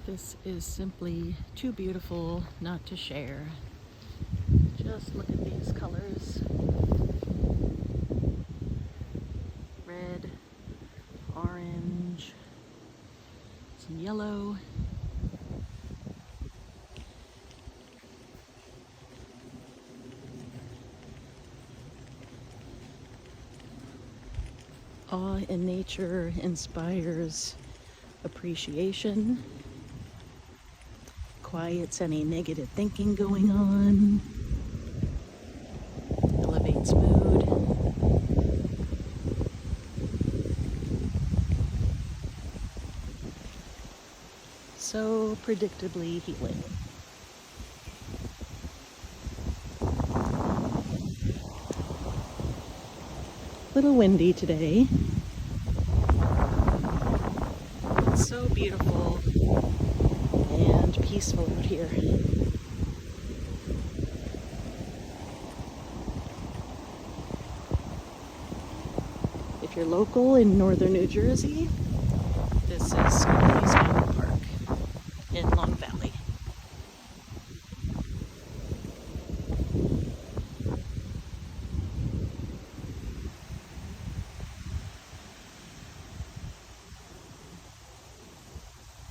This is simply too beautiful not to share. Just look at these colors. Red, orange, some yellow. Awe in nature inspires appreciation, quiets any negative thinking going on, elevates mood. So predictably healing. Little windy today. It's so beautiful and peaceful out here. If you're local in northern New Jersey,